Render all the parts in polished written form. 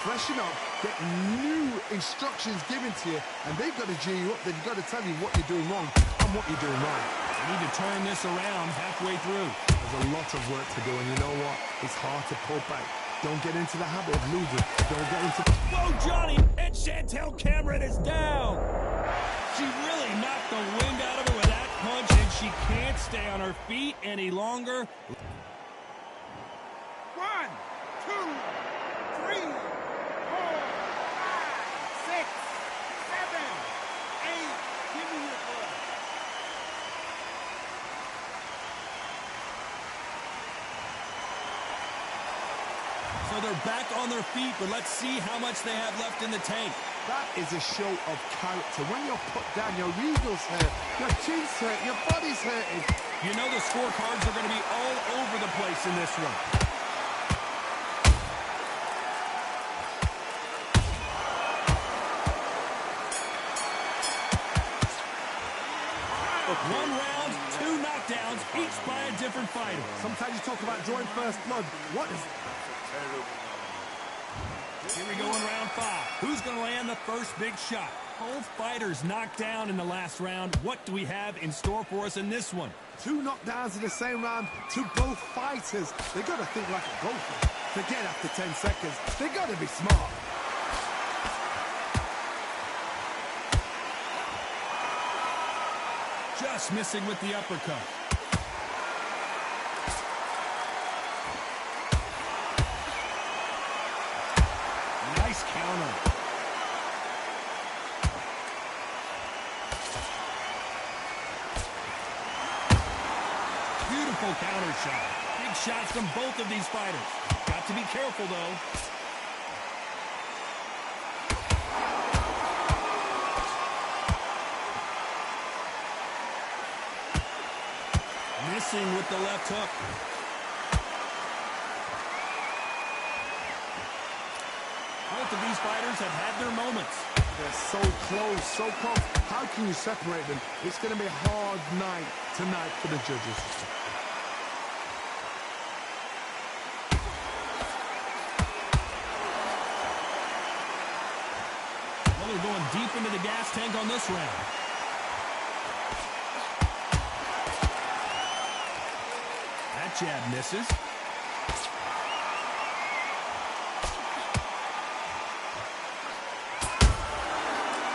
Freshen up, get new instructions given to you, and they've got to G you up. They've got to tell you what you're doing wrong and what you're doing right. You need to turn this around halfway through. There's a lot of work to do, and you know what? It's hard to pull back. Don't get into the habit of losing. Don't get into... Whoa, Johnny! And Chantel Cameron is down! She really knocked the wind out of her with that punch, and she can't stay on her feet any longer. 1, 2, 3, 4, 5, 6, 7, 8. Give me your blood. So they're back on their feet, but let's see how much they have left in the tank. That is a show of character. When you're put down, your eagles hurt, your chin's hurt, your body's hurting. You know the scorecards are going to be all over the place in this one. One round, 2 knockdowns, each by a different fighter. Sometimes you talk about drawing first blood. What is... Here we go in round 5. Who's going to land the first big shot? Both fighters knocked down in the last round. What do we have in store for us in this one? 2 knockdowns in the same round to both fighters. They got to think like a golfer. Forget after 10 seconds. They got to be smart. Just missing with the uppercut. Nice counter. Beautiful counter shot. Big shots from both of these fighters. Got to be careful, though. Missing with the left hook. Both of these fighters have had their moments. They're so close, so close. How can you separate them? It's going to be a hard night tonight for the judges. Well, they're going deep into the gas tank on this round. That jab misses.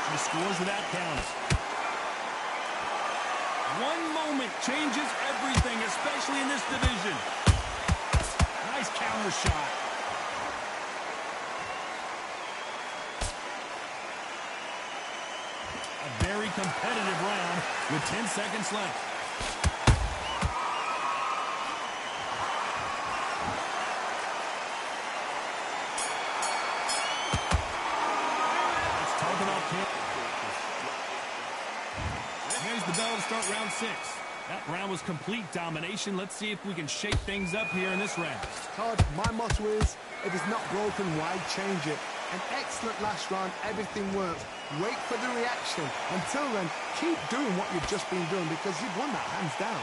She scores without counting. One moment changes everything, especially in this division. Nice counter shot. A very competitive round with 10 seconds left. Here's the bell to start round 6. That round was complete domination. Let's see if we can shake things up here in this round. Todd, my motto is, if it's not broken, why change it? An excellent last round, everything works. Wait for the reaction. Until then, keep doing what you've just been doing because you've won that hands down.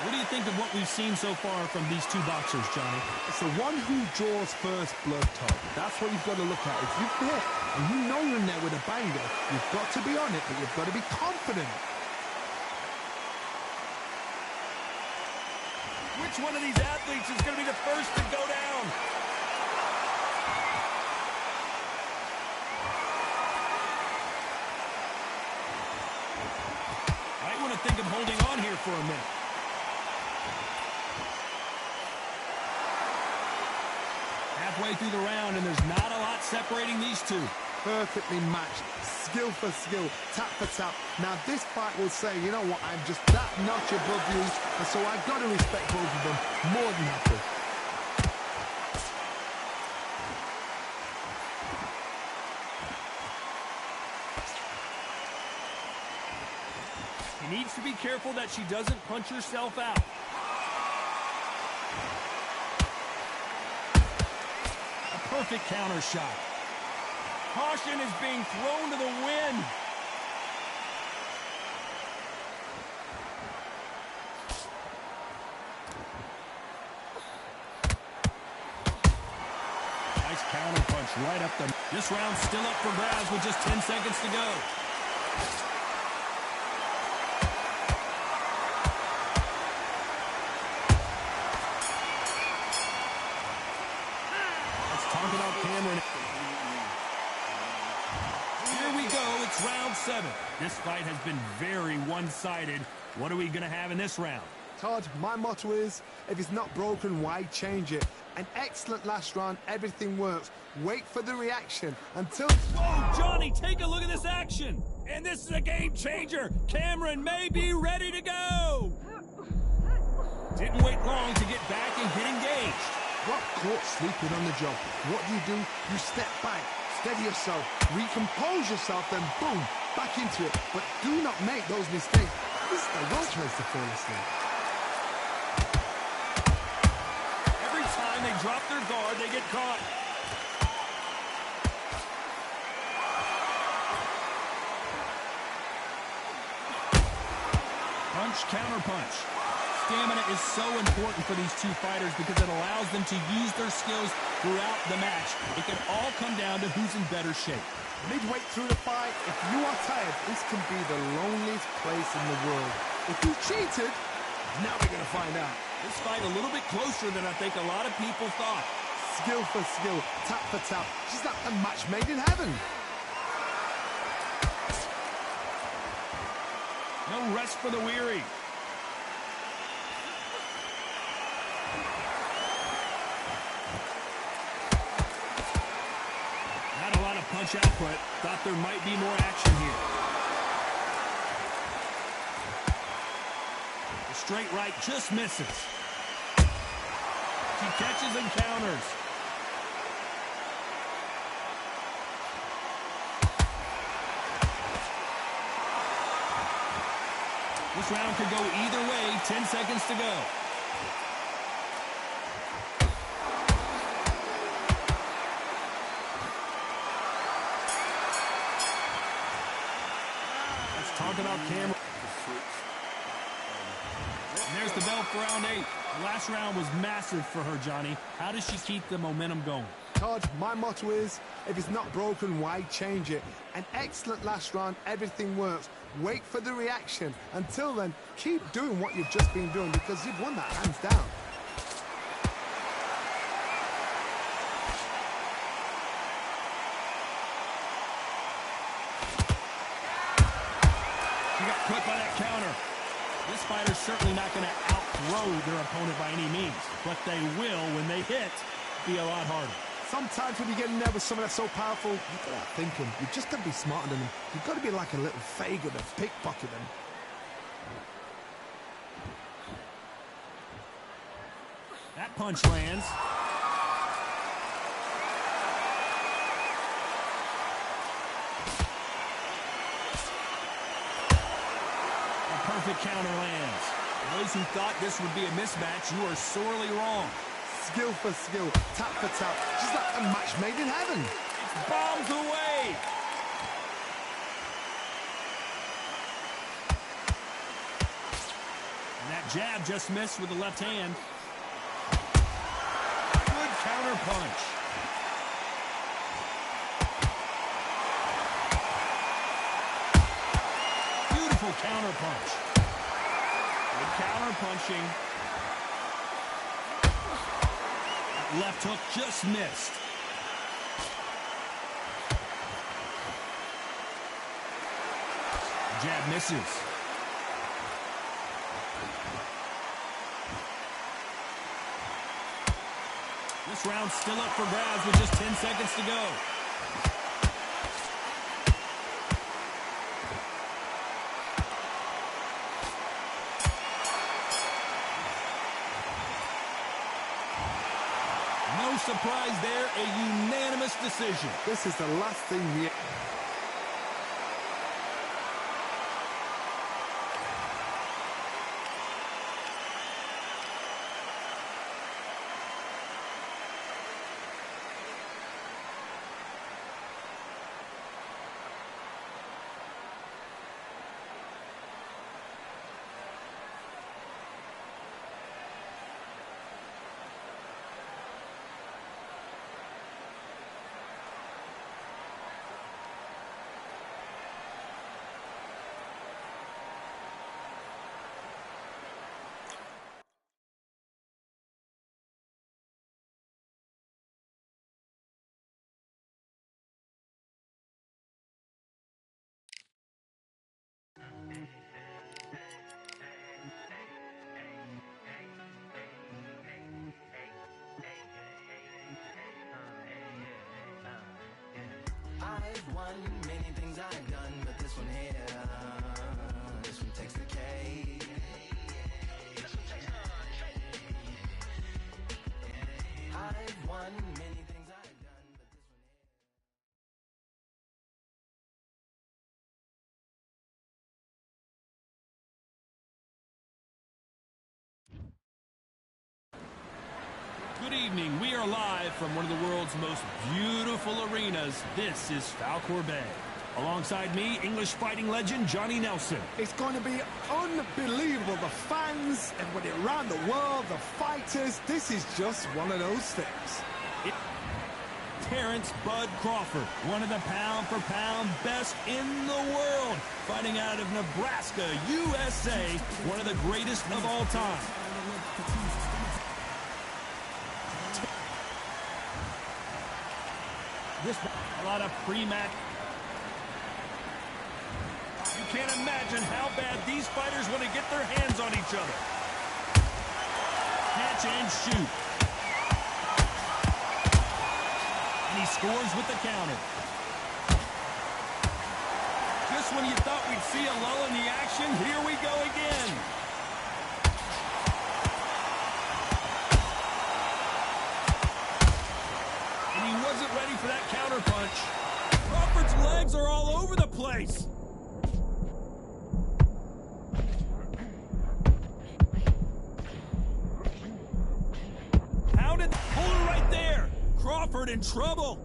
What do you think of what we've seen so far from these two boxers, Johnny? It's the one who draws first blood, Todd. That's what you've got to look at. If you're there and you know you're in there with a banger, you've got to be on it, but you've got to be confident. Which one of these athletes is going to be the first to go down? Might want to think of holding on here for a minute. Halfway through the round, and there's not a lot separating these two. Perfectly matched, skill for skill, tap for tap. Now this fight will say, you know what, I'm just that notch above you, and so I've got to respect both of them more than happy. He needs to be careful that she doesn't punch herself out. Perfect counter shot. Caution is being thrown to the wind. counter punch right up the... This round's still up for grabs with just 10 seconds to go. Let's talk about Cameron. Here we go. It's round 7. This fight has been very one-sided. What are we going to have in this round? Todd, my motto is, if it's not broken, why change it? An excellent last round, everything works. Wait for the reaction until... Whoa, Johnny, take a look at this action. And this is a game changer. Cameron may be ready to go. Didn't wait long to get back and get engaged. Got caught sleeping on the job. What do? You step back, steady yourself, recompose yourself, then boom, back into it. But do not make those mistakes. This is the worst place to fall asleep. Every time they drop their guard, they get caught. Punch, counter punch. Stamina is so important for these two fighters because it allows them to use their skills throughout the match. It can all come down to who's in better shape. Midway through the fight, if you are tired, this can be the loneliest place in the world. If you cheated, now we're going to find out. This fight a little bit closer than I think a lot of people thought. Skill for skill, tap for tap. She's like a match made in heaven. No rest for the weary. Not a lot of punch output. Thought there might be more action here. The straight right just misses. She catches and counters. This round could go either way. 10 seconds to go. Let's talk about Cameron. And there's the bell for round 8. The last round was massive for her, Johnny. How does she keep the momentum going? Todd, my motto is, if it's not broken, why change it? An excellent last round, everything works. Wait for the reaction. Until then, keep doing what you've just been doing because you've won that hands down. She got put by that counter. This fighter's certainly not going to outthrow their opponent by any means, but they will, when they hit, be a lot harder. Sometimes when you get in there with someone that's so powerful, you've got to think him. You've just got to be smarter than him. You've got to be like a little Fagin and pickpocket him. That punch lands. A perfect counter lands. Those who thought this would be a mismatch, you are sorely wrong. Skill for skill, tap for tap. She's like a match made in heaven. It's bombs away. And that jab just missed with the left hand. Good counter punch. Beautiful counter punch. Good counter punching. Left hook just missed. Jab misses. This round's still up for grabs with just 10 seconds to go. No surprise there, a unanimous decision. This is the last thing we... won many things I've done, but this one here, this one takes the cake. I've won many things I've done, but this one here. Good evening. We are live from one of the world's most beautiful arenas. This is Falkor Bay. Alongside me, English fighting legend Johnny Nelson. It's going to be unbelievable. The fans, everybody around the world, the fighters. This is just one of those things. Terrence Bud Crawford, one of the pound-for-pound best in the world, fighting out of Nebraska, USA, one of the greatest of all time. A lot of pre-match. You can't imagine how bad these fighters want to get their hands on each other. Catch and shoot. And he scores with the counter. Just when you thought we'd see a lull in the action, here we go again. And he wasn't ready for that counter punch. Crawford's legs are all over the place. How did... Hold it right there. Crawford in trouble.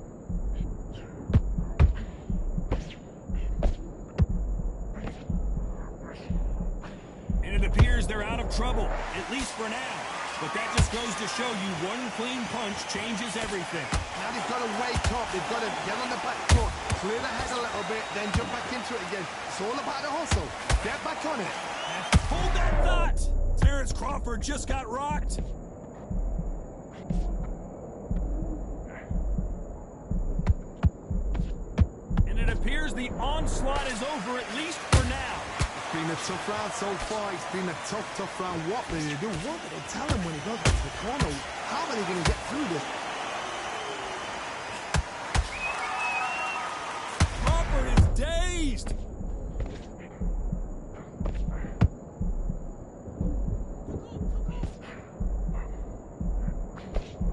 And it appears they're out of trouble, at least for now. But that just goes to show you one clean punch changes everything. Now they've got to wake up. They've got to get on the back foot, clear the head a little bit, then jump back into it again. It's all about the hustle. Get back on it. Hold that thought! Terrence Crawford just got rocked. And it appears the onslaught is over, at least for now. It's been a tough round so far. It's been a tough round. What will they do? What will they tell him when he goes back to the corner? How are they going to get through this? Crawford is dazed.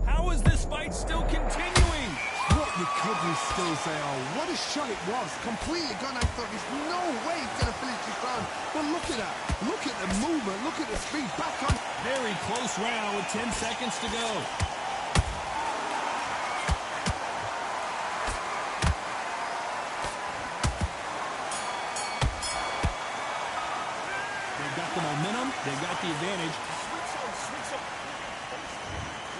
How is this fight still continuing? What recovery skills they are. What a shot it was. Completely gone. I thought there's no way he's going to finish this round. But look at that. Look at the movement. Look at the speed. Back on. Very close round with 10 seconds to go. They've got the momentum. They've got the advantage.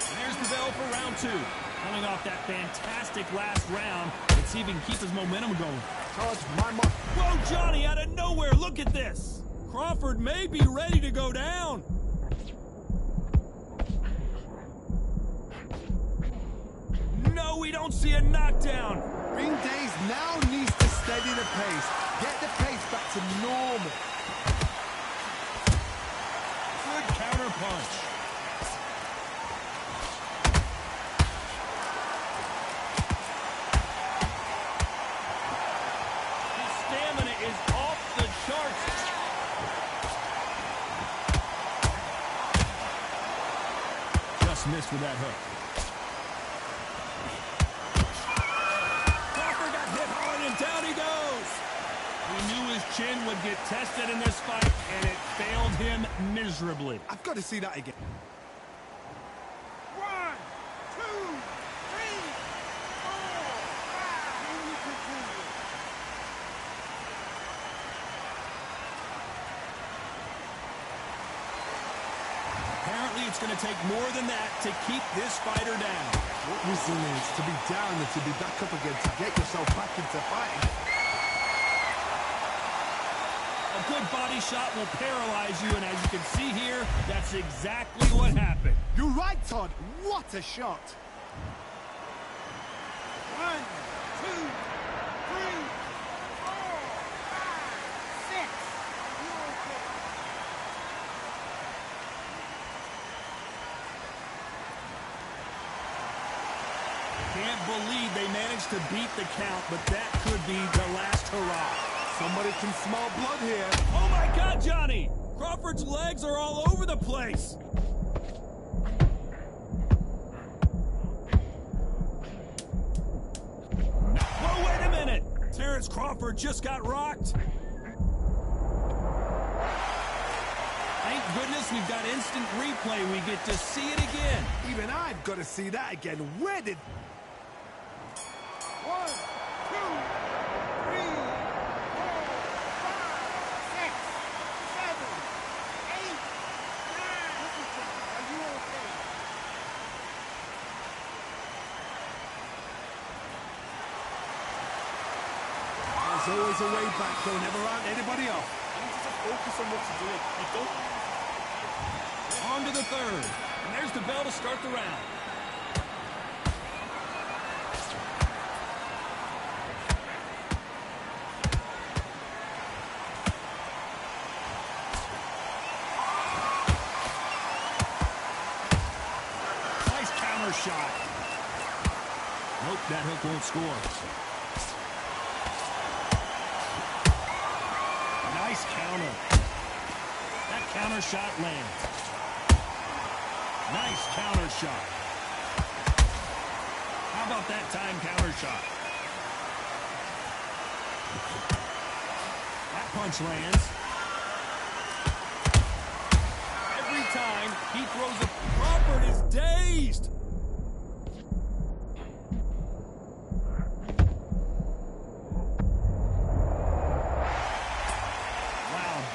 And there's the bell for round two. Coming off that fantastic last round, let's see if he can keep his momentum going. Todd, my mark. Whoa, Johnny, out of nowhere, look at this. Crawford may be ready to go down. No, we don't see a knockdown. Ring Days now needs to steady the pace. Get the pace back to normal. Good counter punch. His stamina is off the charts. Just missed with that hook. Crawford got hit hard and down he goes. We knew his chin would get tested in this fight, and it failed him miserably. I've got to see that again. 1, 2, 3, 4, 5. Apparently, it's going to take more than that to keep this fighter down. What resilience to be down and to be back up again, to get yourself back into fighting. A good body shot will paralyze you, and as you can see here, that's exactly what happened. You're right, Todd. What a shot. 1, 2, 3, 4, 5, 6. Can't believe they managed to beat the count, but that could be the last hurrah. Somebody can smell blood here. Oh my God, Johnny! Crawford's legs are all over the place. Whoa, wait a minute! Terrence Crawford just got rocked. Thank goodness we've got instant replay. We get to see it again. Even I've got to see that again. Where did... 1, 2, 3, 4, 5, 6, 7, 8, 9. Are you okay? There's always a way back, though. Never round anybody off. You need to just focus on what you're doing. You don't... On to the third. And there's the bell to start the round. Nice counter shot. Nope, that hook won't score. Nice counter. That counter shot lands. Nice counter shot. How about that time counter shot? That punch lands. Every time he throws a... Crawford is dazed.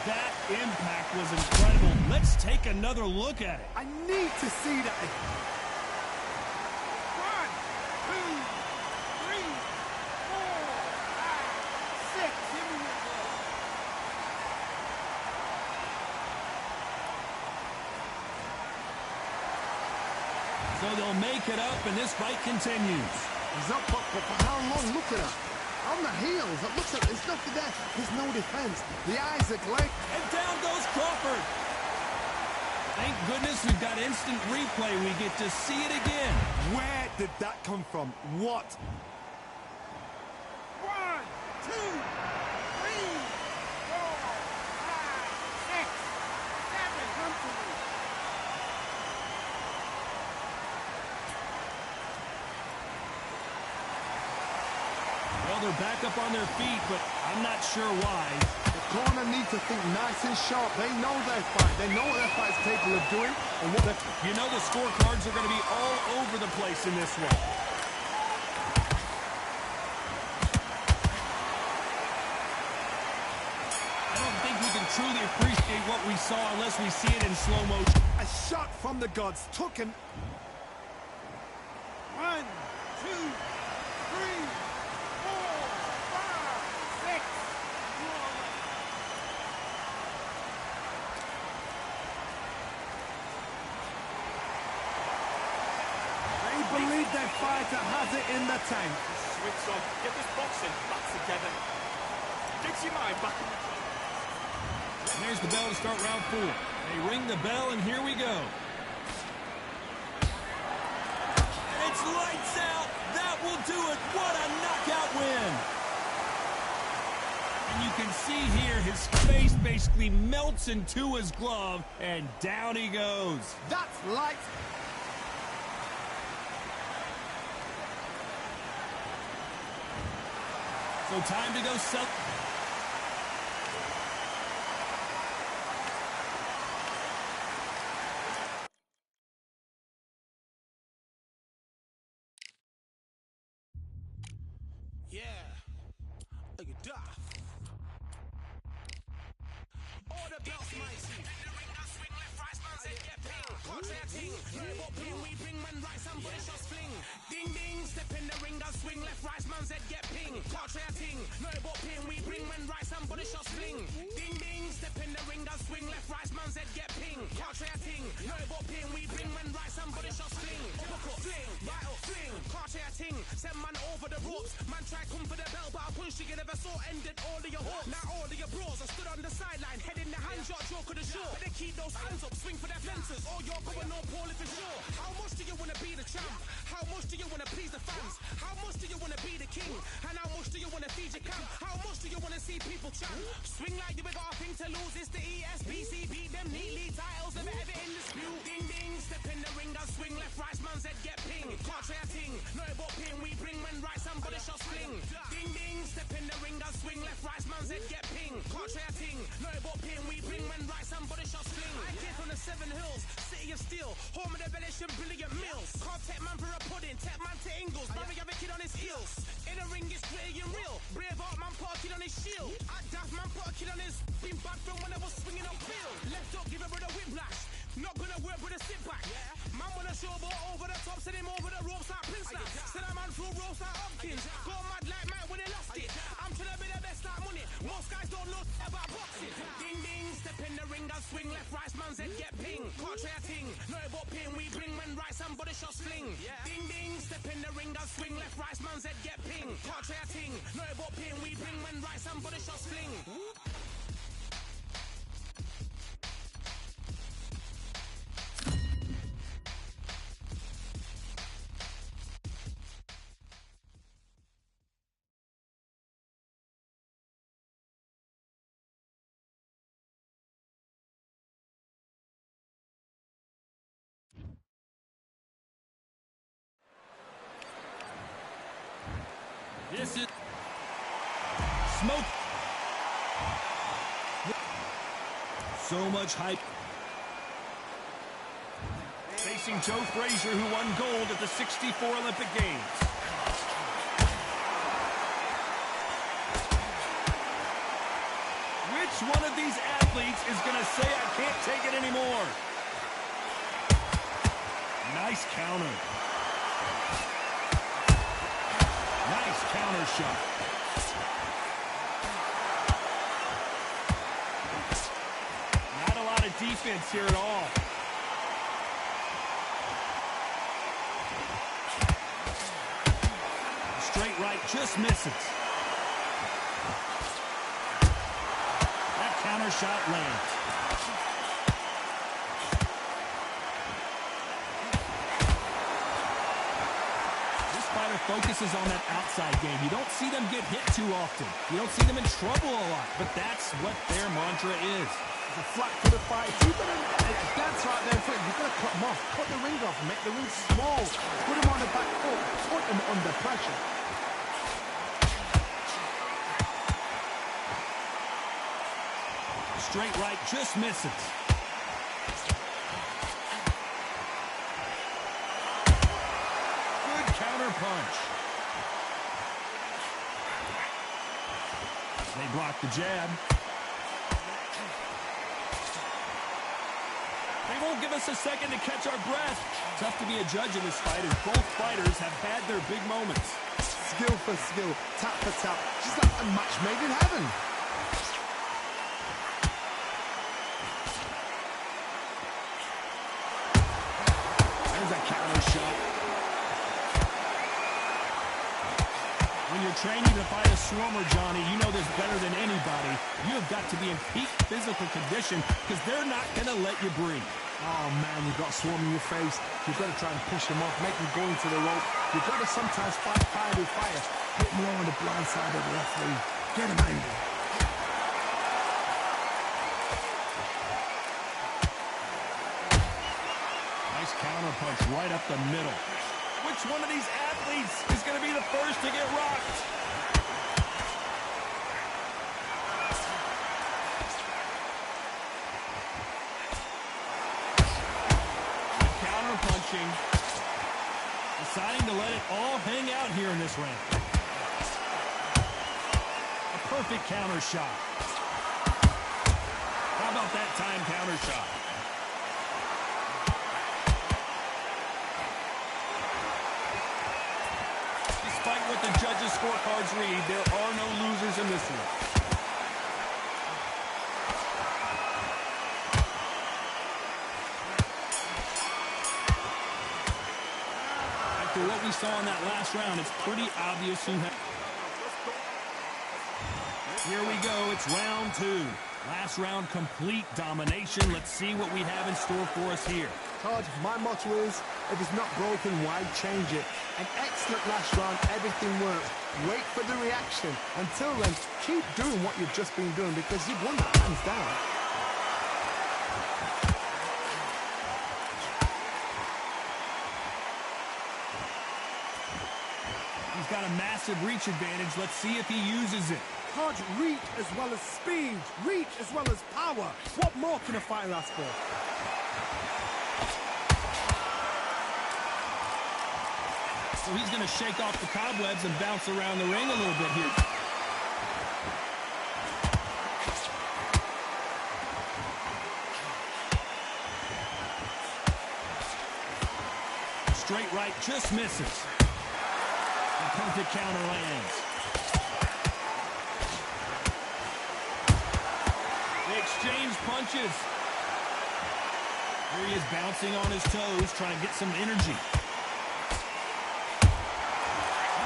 That impact was incredible. Let's take another look at it. I need to see that. 1, 2, 3, 4, 5, 6. Give me your ball. So they'll make it up, and this fight continues. He's up, but for how long? Look at that. On the heels. Look at there's nothing there. There's no defense. The eyes are glazed. And down goes Crawford. Thank goodness we've got instant replay. We get to see it again. Where did that come from? What? 1, 2, 3, 4, 5, 6, 7. Come to me. Well, they're back up on their feet, but I'm not sure why. The corner need to think nice and sharp. They know their fight. They know what their fight's capable of doing. And what they... You know the scorecards are going to be all over the place in this one. I don't think we can truly appreciate what we saw unless we see it in slow motion. A shot from the gods took him. 1, 2, 3, 4, 5, 6. They believe their fighter has it in the tank. Switch on. Get this boxing back together. Get your mind back in the game. And there's the bell to start round 4. They ring the bell, and here we go. It's lights out. That will do it. What a knockout win. And you can see here his face basically melts into his glove, and down he goes. That's light. So time to go sell. Yeah, look at that. All the belts, mighty. Swing left, right, man's head get ping. Can't say a thing. What ping we bring, man, right, somebody shots fling. Ding ding, step in the ring, and swing left, right, man's head get ping. Can't say a thing. No, what ping we bring, man, right, somebody shots fling. Ding ding, step in the ring, and swing left, right, man's head get ping. Can't say a thing. No, what ping we bring, man, right, somebody shots fling. Uppercut, fling, right up, fling. Can't say a thing. Send man over the ropes. Man try come for the bell, but I punched you never saw. Ended all of your hopes. Now all of your bros are stood on the sideline, head in the hand shot, joke of the shore. Better keep those hands up, swing for their fences, or you're going on poorly for sure. How much do you wanna be the champ? How much do you wanna please the fans? How much do you wanna be the king? And how much do you wanna feed your camp? How much do you wanna see people chant? Swing like you got a thing to lose. It's the ESBC, beat them neatly. Titles never ever in dispute. Ding ding, step in the ring and swing left, right, man's head get ping. Can't try a ting, no about ping. We bring men right, somebody shots fling. Ding ding, step in the ring and swing left, right, man's head get ping. Can't try a ting, no about ping. We bring men right, somebody shots fling. I came from the 7 Hills, city of steel, home of the Bellish and brilliant meals. Can't take man for a pudding, take man to Ingles. Barry have a kid on his heels. In the ring it's gritty and real. Braveheart man put a kid on his shield. At Daft man put a kid on his. Been back from when I was swinging up field. Left up, give a brother whiplash. Not gonna work with a sit back. Man wanna show ball over the top, send him over the ropes like Prince now. Send a man through ropes like Hopkins. Go mad like Mike when they lost it. I'm trying to be the best like money. Most guys don't know about boxing. Ding ding, step in the ring and swing left, right, man's head get ping. Can't try a ting, no about ping. We bring men right, somebody shots fling. Ding ding, step in the ring and swing left, right, man's head get ping. Can't try a ting, no about ping. We bring men right, somebody shots fling. This is smoke. So much hype. Facing Joe Frazier, who won gold at the '64 Olympic Games. Which one of these athletes is going to say, I can't take it anymore? Nice counter. Nice counter shot. Not a lot of defense here at all. Straight right just misses. That counter shot lands. Focuses on that outside game. You don't see them get hit too often. You don't see them in trouble a lot, but that's what their mantra is. It's a flat-footed fight. If you've got a dance right there in front, you've got to cut them off. Cut the ring off, make the ring small. Put them on the back foot. Put them under pressure. Straight right just misses. Punch. They block the jab. They won't give us a second to catch our breath. Tough to be a judge in this fight as both fighters have had their big moments. Skill for skill, tap for tap, just like a match made in heaven. There's a counter shot. When you're training to fight a swarmer, Johnny, you know this better than anybody. You have got to be in peak physical condition because they're not going to let you breathe. Oh, man, you've got a swarm in your face. You've got to try and push them off, make them go into the rope. You've got to sometimes fight fire with fire. Hit them low on the blind side of the referee. Get them angry. Nice counter punch right up the middle. Which one of these athletes is going to be the first to get rocked? Good counter punching. Deciding to let it all hang out here in this round. A perfect counter shot. How about that time counter shot? Despite what the judges' scorecards read, there are no losers in this one. After what we saw in that last round, it's pretty obvious who had... Here we go. It's round 2. Last round, complete domination. Let's see what we have in store for us here. Todd, my motto is, if it's not broken, why change it? An excellent last round, everything works. Wait for the reaction. Until then, keep doing what you've just been doing because you've won that hands down. He's got a massive reach advantage. Let's see if he uses it. Todd, reach as well as speed. Reach as well as power. What more can a fighter ask for? So he's going to shake off the cobwebs and bounce around the ring a little bit here. Straight right just misses. The perfect counter lands. They exchange punches. Here he is bouncing on his toes, trying to get some energy.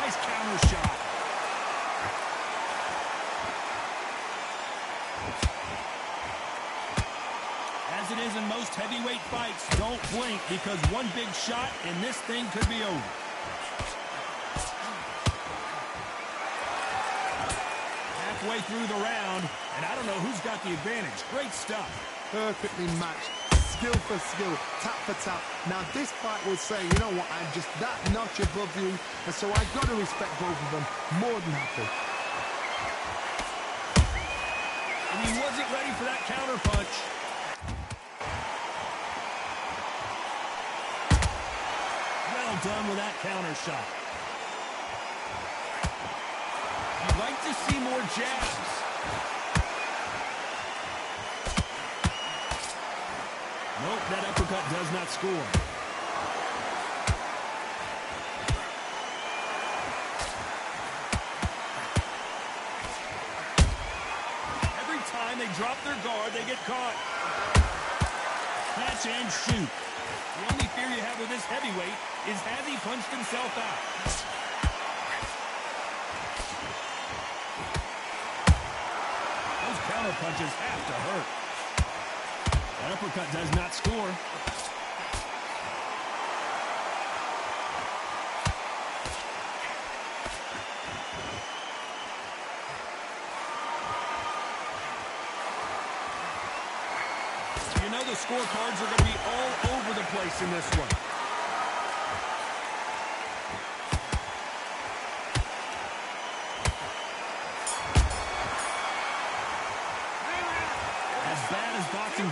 Nice counter shot. As it is in most heavyweight fights, don't blink because one big shot and this thing could be over. Halfway through the round, and I don't know who's got the advantage. Great stuff. Perfectly matched. Skill for skill, tap for tap. Now this fight will say, you know what, I'm just that notch above you, and so I've got to respect both of them. More than happy. And he wasn't ready for that counter punch. Well done with that counter shot. You'd like to see more jabs. Nope, that uppercut does not score. Every time they drop their guard, they get caught. Catch and shoot. The only fear you have with this heavyweight is has he punched himself out? Those counter punches have to hurt. That uppercut does not score. You know the scorecards are going to be all over the place in this one.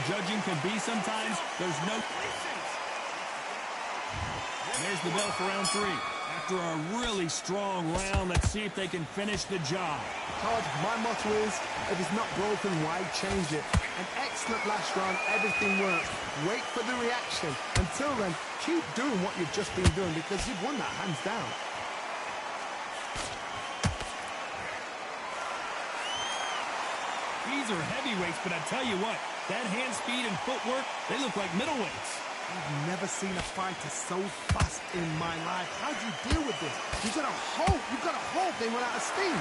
Judging can be sometimes. There's no... There's the bell for round 3. After a really strong round, let's see if they can finish the job. Todd, my motto is, if it's not broken, why change it? An excellent last round, everything works. Wait for the reaction. Until then, keep doing what you've just been doing because you've won that hands down. These are heavyweights, but I tell you what, that hand speed and footwork, they look like middleweights. I've never seen a fighter so fast in my life. How do you deal with this? You've got to hope they run out of steam.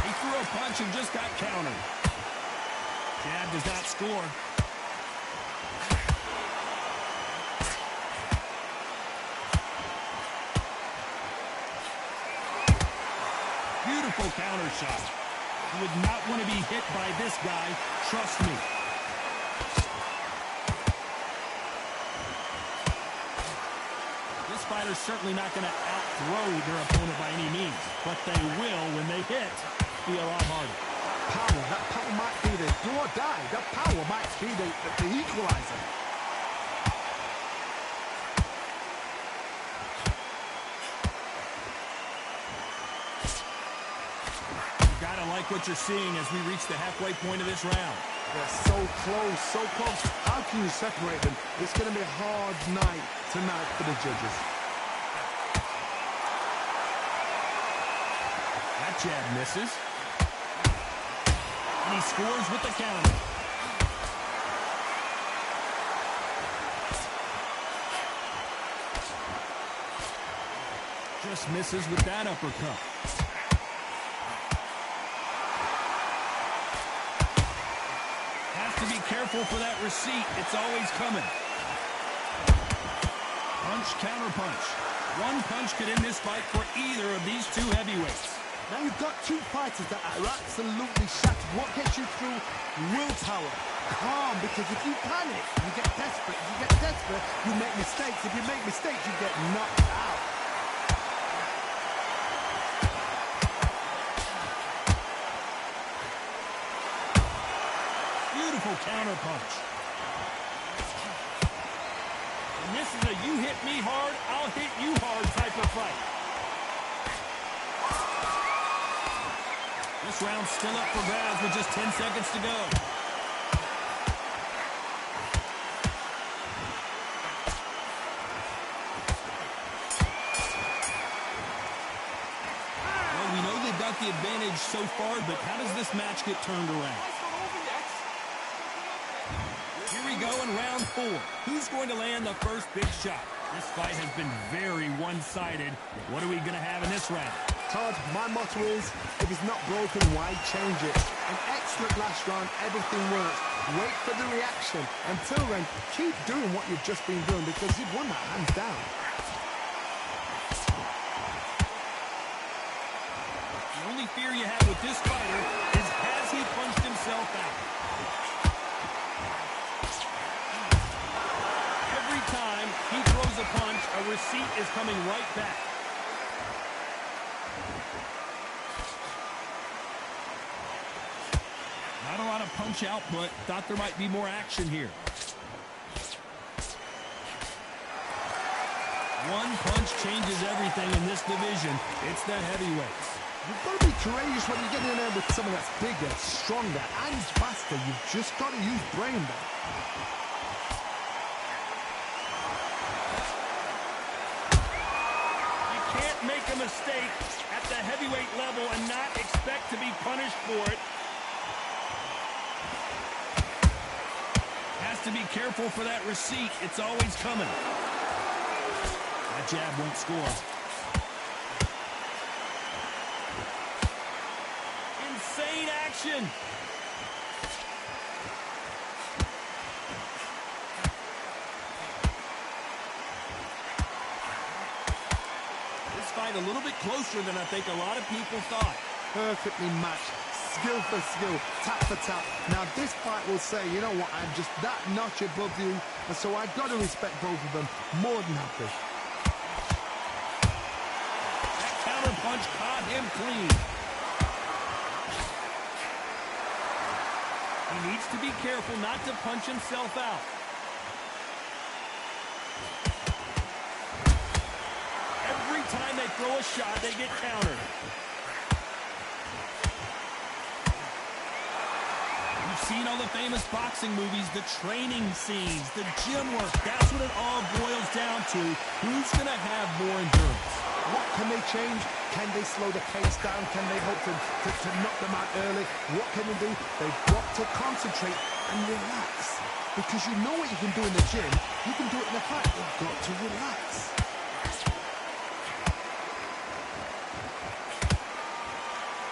He threw a punch and just got countered. Jab does not score. Beautiful counter shot. You would not want to be hit by this guy. Trust me. This fighter's certainly not going to outthrow their opponent by any means, but they will, when they hit, be a lot harder. That power might be the do or die. That power might be the equalizer. Like what you're seeing as we reach the halfway point of this round. They're so close, so close. How can you separate them? It's going to be a hard night tonight for the judges. That jab misses. And he scores with the counter. Just misses with that uppercut. Has to be careful for that receipt. It's always coming. Punch, counter punch. One punch could end this fight for either of these two heavyweights. Now you've got two fighters that are absolutely shattered. What gets you through? Willpower. Calm, because if you panic, you get desperate. If you get desperate, you make mistakes. If you make mistakes, you get knocked out. Beautiful counter punch. And this is a you hit me hard, I'll hit you hard type of fight. This round's still up for grabs with just 10 seconds to go. Well, we know they've got the advantage so far, but how does this match get turned around? Here we go in round 4. Who's going to land the first big shot? This fight has been very one-sided. What are we going to have in this round? Todd, my motto is, if it's not broken, why change it? An excellent last round, everything works. Wait for the reaction. Until then, keep doing what you've just been doing because you've won that hands down. The only fear you have with this fighter is has he punched himself out? Every time he throws a punch, a receipt is coming right back. Not a lot of punch output. Thought there might be more action here. One punch changes everything in this division. It's the heavyweights. You've got to be courageous when you get in there with someone that's bigger, stronger, and faster. You've just got to use brain there. You can't make a mistake at the heavyweight level and not expect to be punished for it. Has to be careful for that receipt. It's always coming. That jab won't score. Insane action. This fight a little bit closer than I think a lot of people thought. Perfectly matched. Skill for skill, tap for tap. Now this fight will say, you know what, I'm just that notch above you, and so I've got to respect both of them more than happy. That counter punch caught him clean. He needs to be careful not to punch himself out. Every time they throw a shot, they get countered. Seen all the famous boxing movies, the training scenes, the gym work. That's what it all boils down to. Who's going to have more endurance? What can they change? Can they slow the pace down? Can they hope to knock them out early? What can they do? They've got to concentrate and relax. Because you know what you can do in the gym. You can do it in the fight. You've got to relax.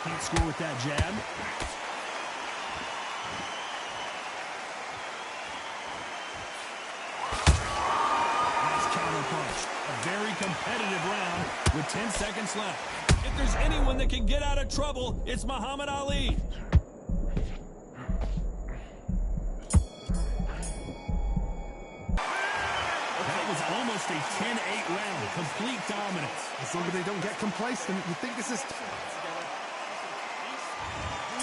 Can't score with that jab. A very competitive round with 10 seconds left. If there's anyone that can get out of trouble, it's Muhammad Ali. That was almost a 10-8 round. Complete dominance. As long as they don't get complacent, you think this is...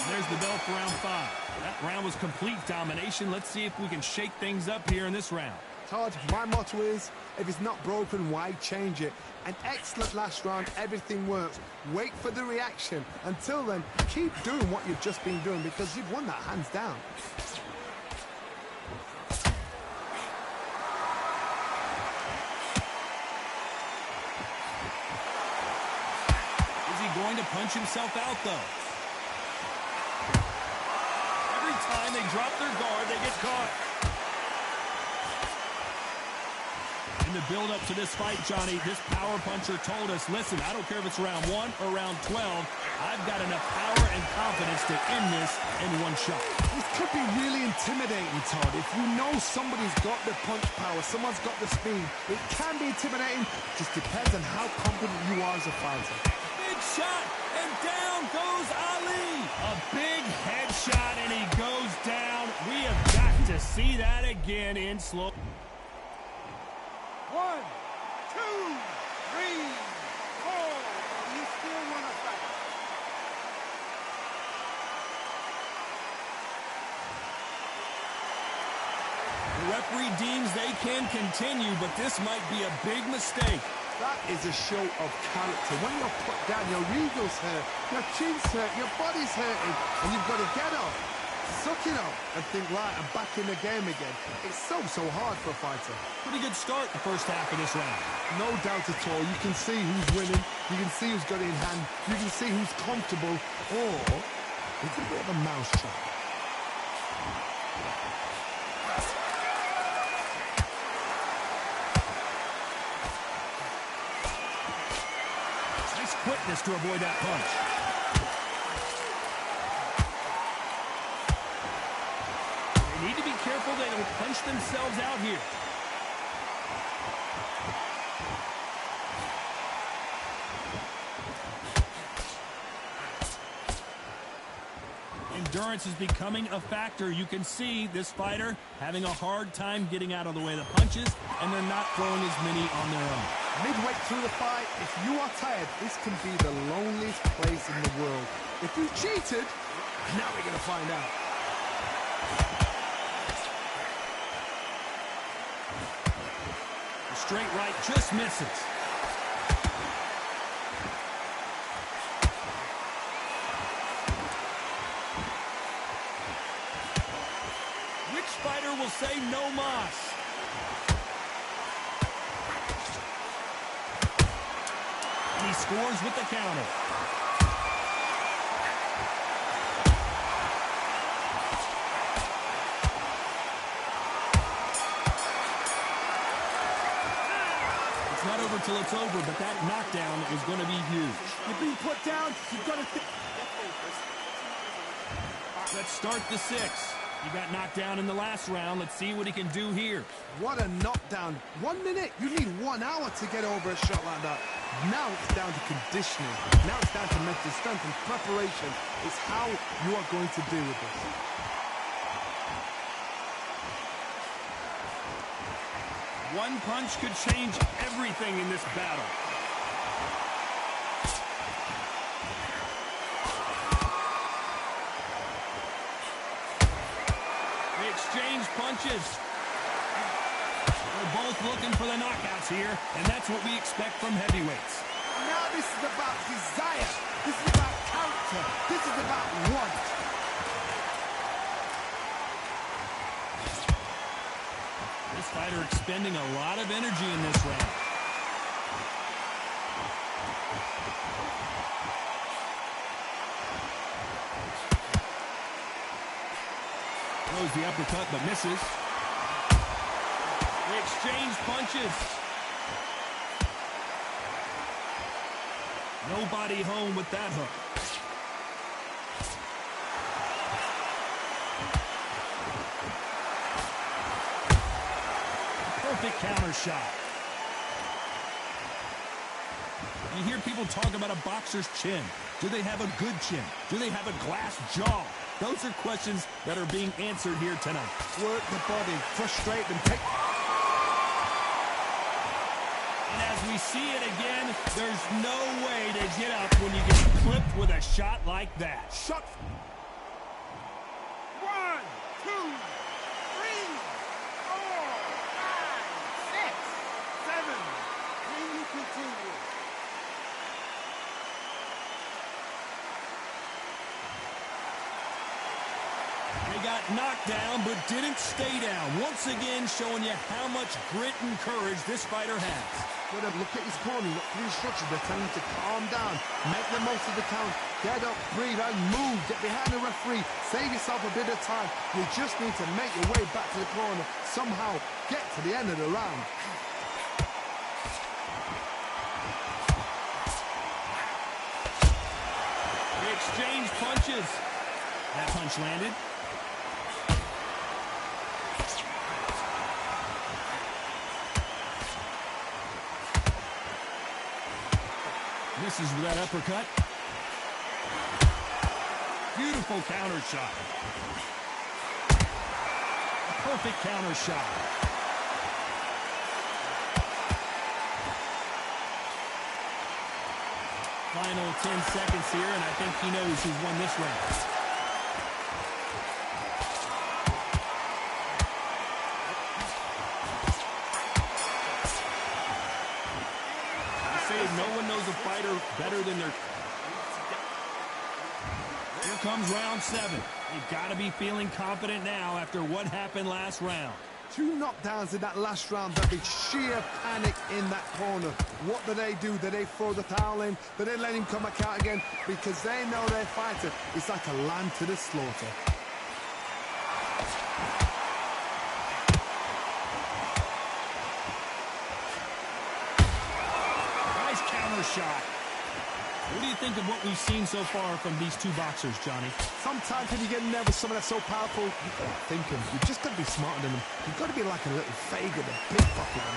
There's the bell for round 5. That round was complete domination. Let's see if we can shake things up here in this round. Todd, my motto is, if it's not broken, why change it? An excellent last round, everything works. Wait for the reaction. Until then, keep doing what you've just been doing because you've won that hands down. Is he going to punch himself out, though? time they drop their guard, they get caught. In the build-up to this fight, Johnny, this power puncher told us, listen, I don't care if it's round 1 or round 12, I've got enough power and confidence to end this in one shot. This could be really intimidating, Todd. If you know somebody's got the punch power, someone's got the speed, it can be intimidating. Just depends on how confident you are as a fighter. Big shot, and down goes Ali. A big headshot, and he goes down. We have got to see that again in slow. 1, 2, 3, 4. You still want to fight? The referee deems they can continue, but this might be a big mistake. That is a show of character. When you're put down, your ego's hurt, your chin's hurt, your body's hurting, and you've got to get up, suck it up, and think, right, I'm back in the game again. It's so hard for a fighter. Pretty good start the first half of this round. No doubt at all. You can see who's winning. You can see who's got it in hand. You can see who's comfortable. Or it's a bit of a mousetrap. Nice quickness to avoid that punch. They need to be careful they don't punch themselves out here. Endurance is becoming a factor. You can see this fighter having a hard time getting out of the way of the punches, and they're not throwing as many on their own. Midway through the fight, if you are tired, this can be the loneliest place in the world. If you cheated, now we're going to find out. The straight right just misses. Which fighter will say no mas? And he scores with the counter. It's not over till it's over, but that knockdown is going to be huge. You're being put down, you've got to think. Let's start the 6th. He got knocked down in the last round. Let's see what he can do here. What a knockdown. 1 minute, you need 1 hour to get over a shot like that. Now it's down to conditioning. Now it's down to mental strength and preparation. It's how you are going to deal with this. One punch could change everything in this battle. They exchange punches. They're both looking for the knockouts here, and that's what we expect from heavyweights. Now this is about desire. This is about character. This is about want. This fighter expending a lot of energy in this round. Throws the uppercut but misses. They exchange punches. Nobody home with that hook. Perfect counter shot. You hear people talk about a boxer's chin. Do they have a good chin? Do they have a glass jaw? Those are questions that are being answered here tonight. Work the body, frustrate them, take... And as we see it again, there's no way to get up when you get clipped with a shot like that. Shot. 1, 2, 3, 4, 5, 6, 7. Can you continue? They got Got knocked down, but didn't stay down. Once again, showing you how much grit and courage this fighter has. Look at his corner, look at the instructions. They're telling him to calm down, make the most of the count, get up, breathe, and move. Get behind the referee, save yourself a bit of time. You just need to make your way back to the corner. Somehow, get to the end of the round. They exchange punches. That punch landed. Misses with that uppercut. Beautiful counter shot. A perfect counter shot. Final 10 seconds here, and I think he knows who's won this round. No one knows a fighter better than their... Here comes round 7. You've got to be feeling confident now after what happened last round. 2 knockdowns in that last round. There'll be sheer panic in that corner. What do they do? Do they throw the towel in? Do they let him come back out again? Because they know their fighter is like a lamb to the slaughter. Shot. What do you think of what we've seen so far from these two boxers, Johnny? Sometimes when you get in there with someone that's so powerful, you've got to think him. You've just got to be smarter than him. You've got to be like a little Fagan, a big fucking him.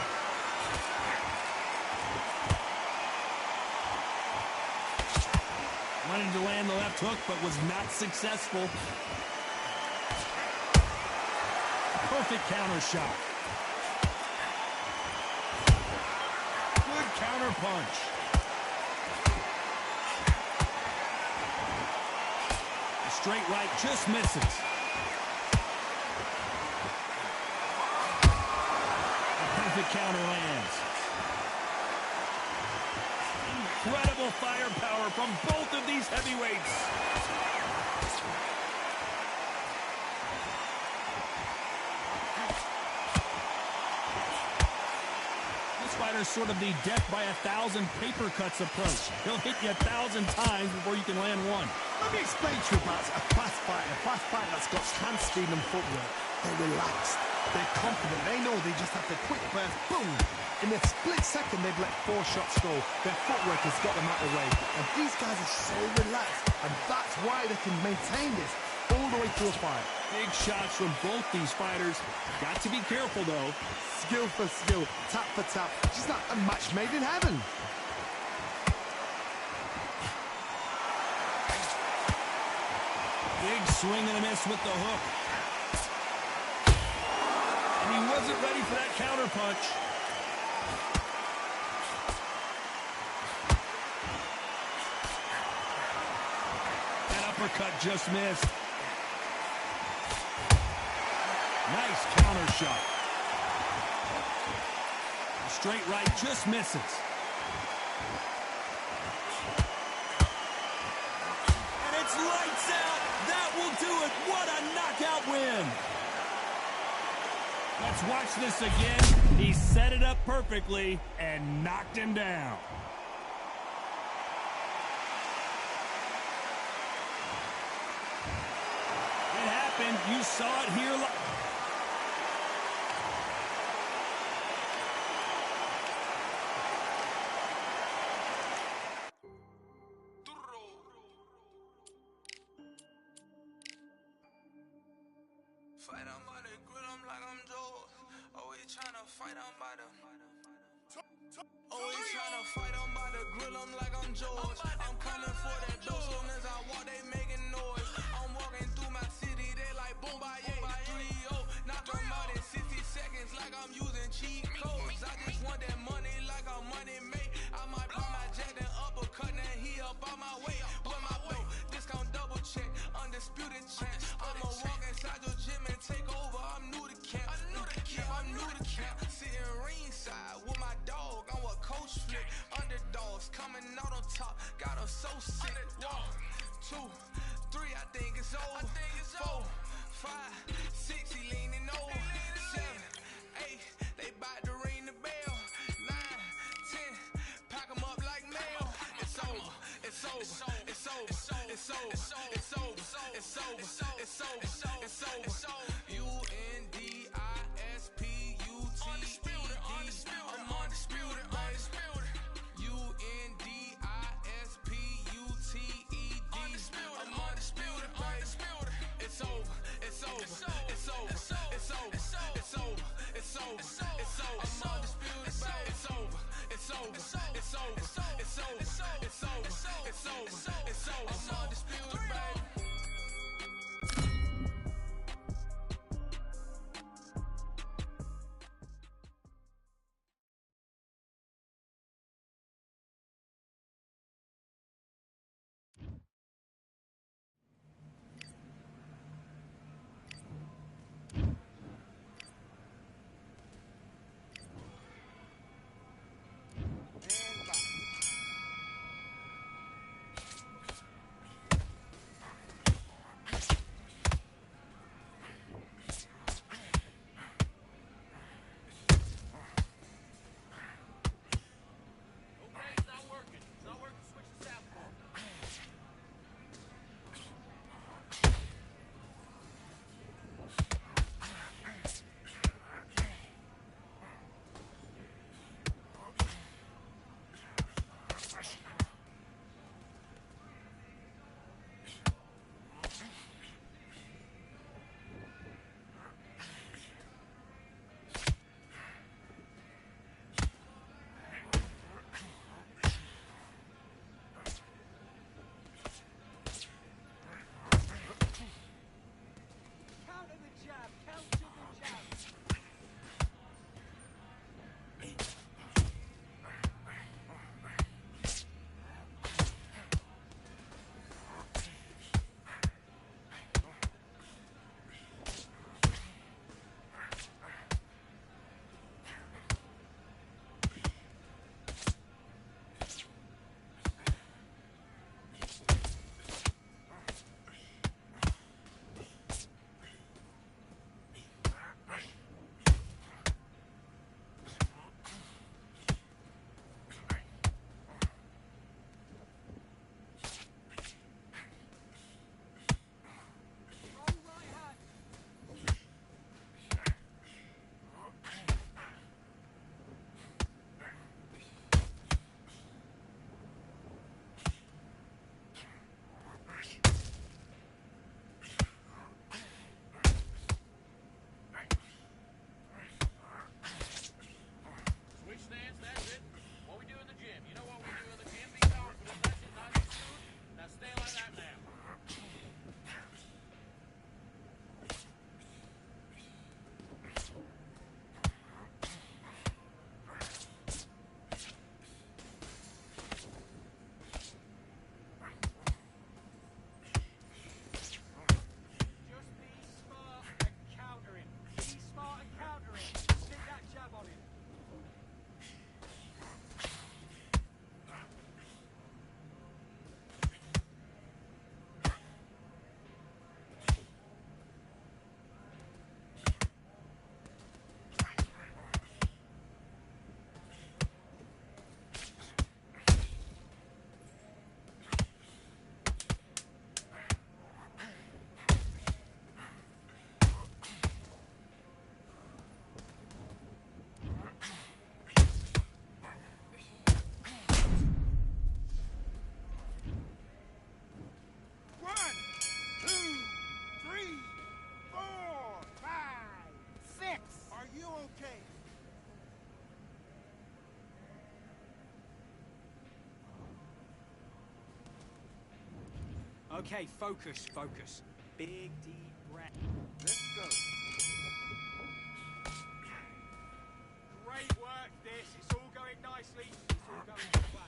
Wanted to land the left hook, but was not successful. Perfect counter shot. Good counter punch. Straight right just misses. A perfect counter lands. Incredible firepower from both of these heavyweights. This fighter's sort of the death by 1,000 paper cuts approach. He'll hit you 1,000 times before you can land one. Let me explain to you about a fast fighter that's got hand speed and footwork. They're relaxed, they're confident, they know they just have to quick burst, boom! In a split second, they've let 4 shots go. Their footwork has got them out of the way. And these guys are so relaxed, and that's why they can maintain this all the way through a fight. Big shots from both these fighters. Got to be careful, though. Skill for skill, tap for tap. Just not a match made in heaven. Big swing and a miss with the hook. And he wasn't ready for that counter punch. That uppercut just missed. Nice counter shot. A straight right just misses. And it's lights out. That will do it. What a knockout win. Let's watch this again. He set it up perfectly and knocked him down. It happened. You saw it here. Fight on by the grill, I'm like I'm Joe. Always tryna fight on by the. Always tryna fight on by the grill, I'm like I'm George. I'm coming for that dough, soon as I walk, they making noise. I'm walking through my city, they like boom by 3-0. Knock them out in 60 seconds, like I'm using cheat codes. I just want that money, like I'm money made. I might pop my jack and uppercut, and he up on my way. With my way, discount double check, undisputed check. I'ma walk inside your gym and take over. I'm new to camp, I'm new to camp. Sitting ringside with my dog, I'm what coach flick. Underdogs coming out on top, got us so sick. 1, 2, 3, I think it's over. 4, 5. It's over. It's over. It's over. It's over. It's over. Undisputed. I'm undisputed. Undisputed. I'm undisputed. It's over. It's over. It's over. It's over. It's over. It's over. It's over. It's over. I'm undisputed. It's over. It's over. It's over. It's over. It's over. It's over. It's over. It's over. I'm undisputed, baby. Okay, focus, focus. Big, deep breath. Let's go. Great work, this. It's all going nicely. It's all going your way.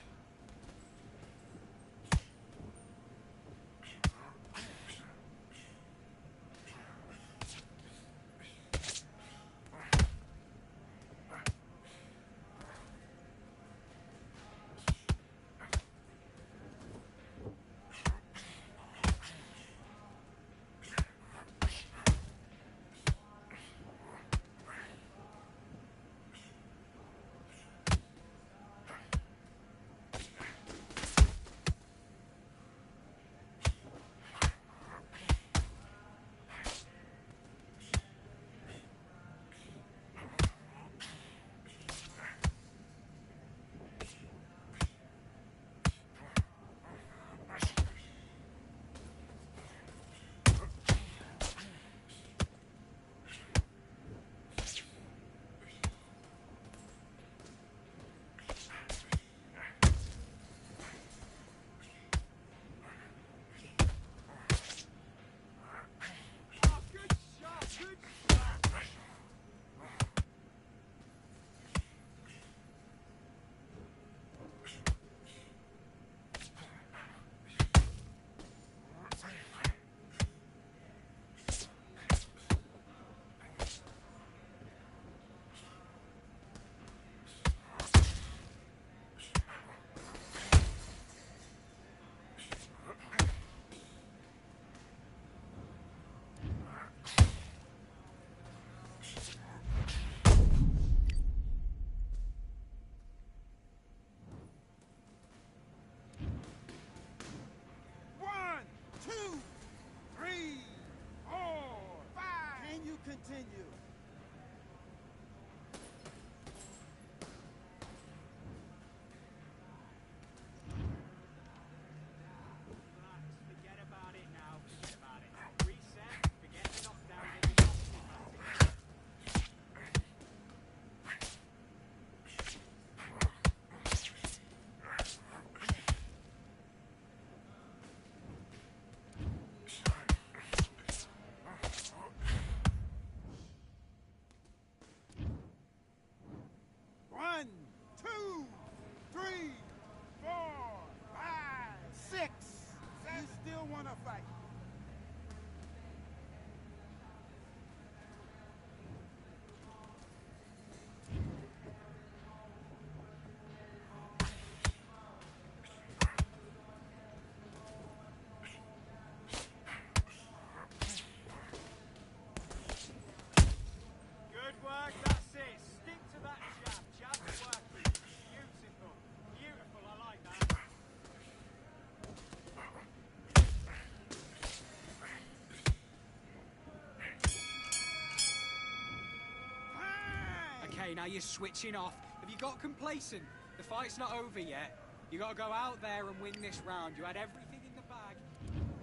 Okay, now you're switching off. Have you got complacent? The fight's not over yet. You gotta go out there and win this round. You had everything in the bag.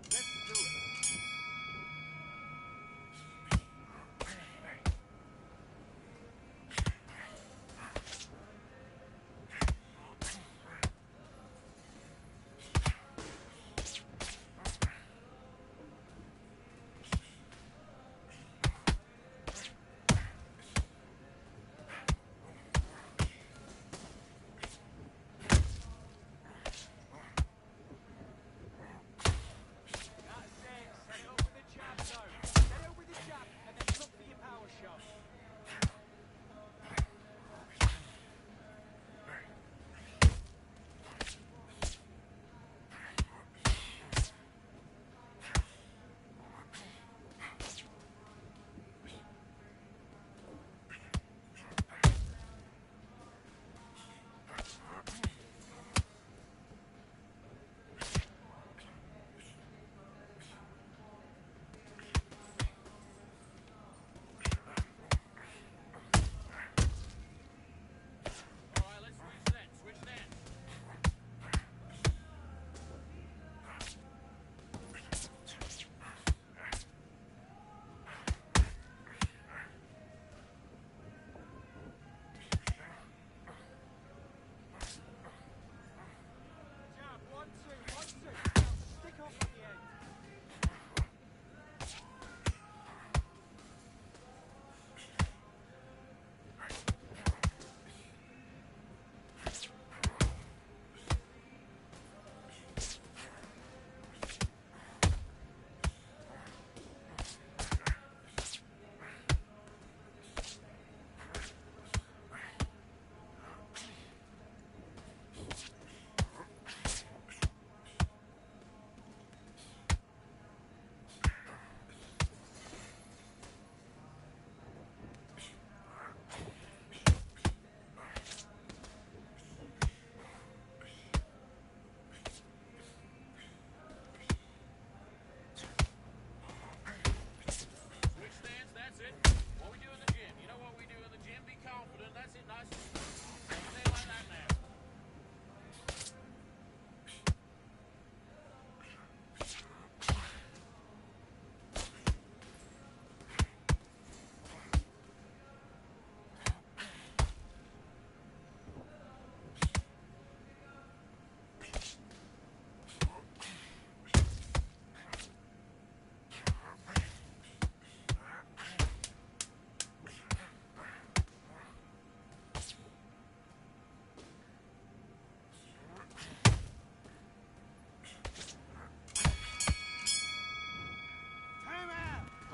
Let's do it.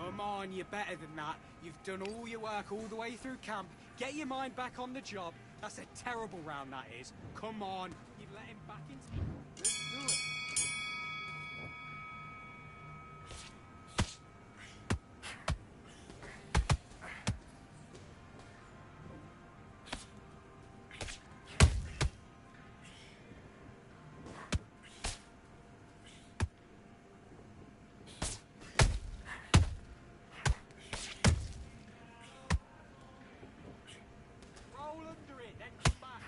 Come on, you're better than that. You've done all your work all the way through camp. Get your mind back on the job. That's a terrible round, that is. Come on. You've let him back into... Let's do it. Roll under it, then come back.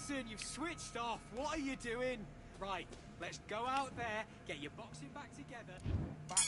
Listen, you've switched off. What are you doing? Right, let's go out there, get your boxing back together. Back.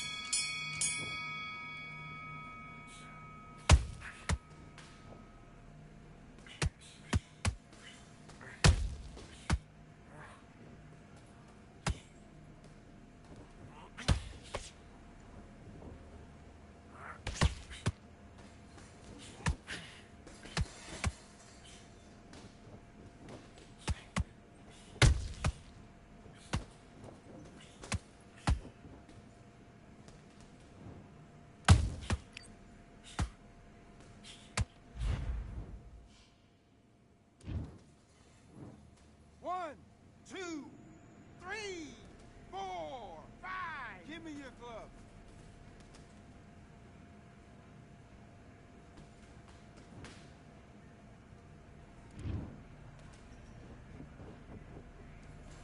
One, two, three, four, five. Give me your glove.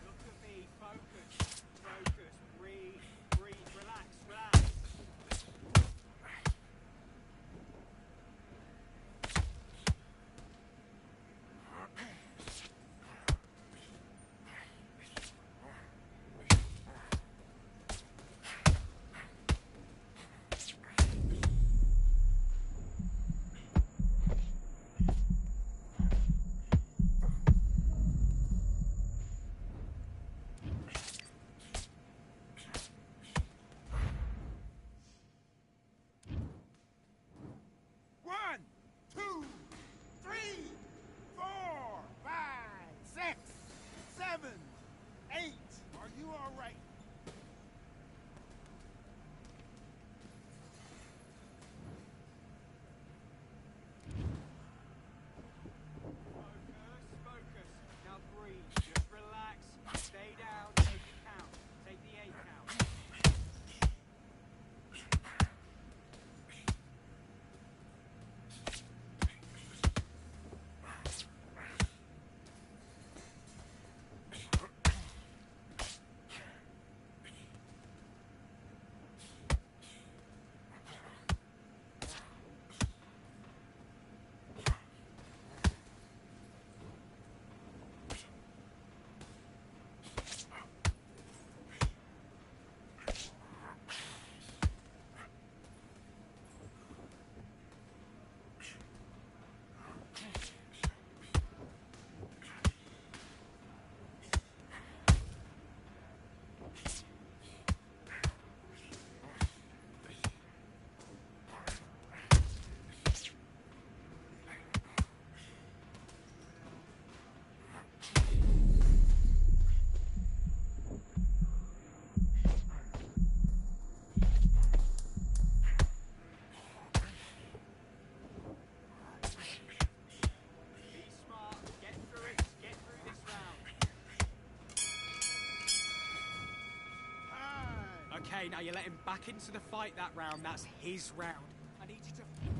Look at me, focus, focus, breathe, breathe, relax, relax. One, two, three, four, five, six, seven, eight. Are you all right? Focus, focus. Now breathe, just relax, stay down, take the count, take the 8 count. Be smart, get through it, get through this round. Five. Okay, now you let him back into the fight that round. That's his round. I need you to